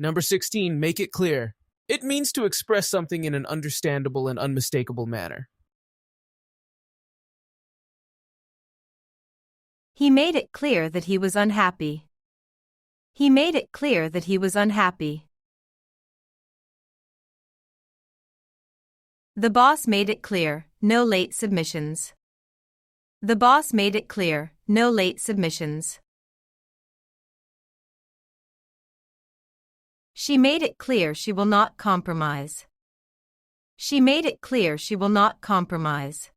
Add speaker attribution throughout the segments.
Speaker 1: Number 16, make it clear. It means to express something in an understandable and unmistakable manner.
Speaker 2: He made it clear that he was unhappy. He made it clear that he was unhappy. The boss made it clear, no late submissions. The boss made it clear, no late submissions. She made it clear she will not compromise. She made it clear she will not compromise.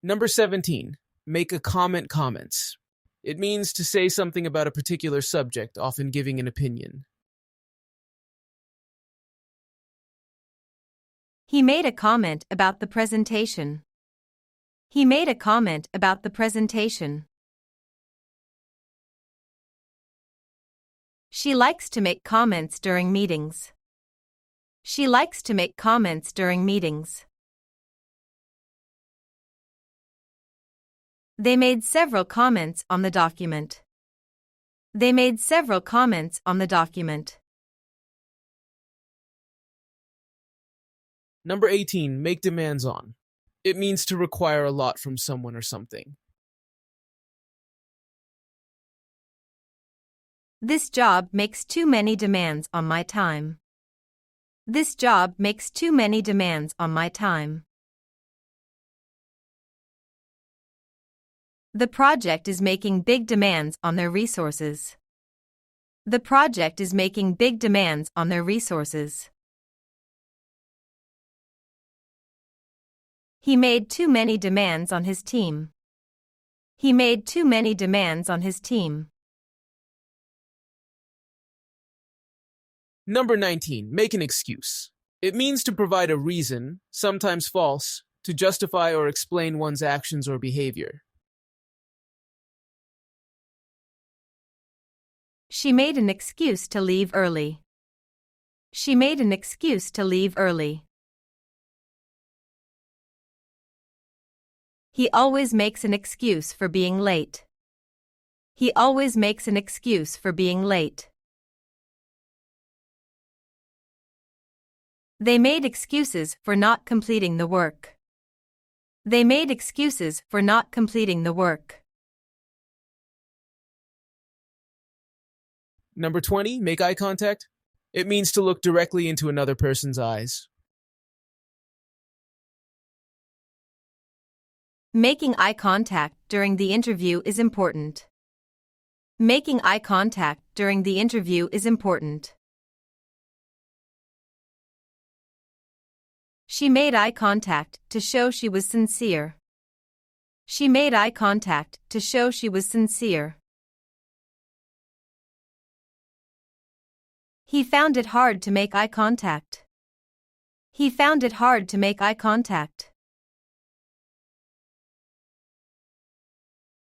Speaker 1: Number 17, make a comments. It means to say something about a particular subject, often giving an opinion.
Speaker 2: He made a comment about the presentation. He made a comment about the presentation. She likes to make comments during meetings. She likes to make comments during meetings. They made several comments on the document. They made several comments on the document.
Speaker 1: Number 18, make demands on. It means to require a lot from someone or something.
Speaker 2: This job makes too many demands on my time. This job makes too many demands on my time. The project is making big demands on their resources. The project is making big demands on their resources. He made too many demands on his team. He made too many demands on his team.
Speaker 1: Number 19, make an excuse. It means to provide a reason, sometimes false, to justify or explain one's actions or behavior.
Speaker 2: She made an excuse to leave early. She made an excuse to leave early. He always makes an excuse for being late. He always makes an excuse for being late. They made excuses for not completing the work. They made excuses for not completing the work.
Speaker 1: Number 20, make eye contact. It means to look directly into another person's eyes.
Speaker 2: Making eye contact during the interview is important. Making eye contact during the interview is important. She made eye contact to show she was sincere. She made eye contact to show she was sincere. He found it hard to make eye contact. He found it hard to make eye contact.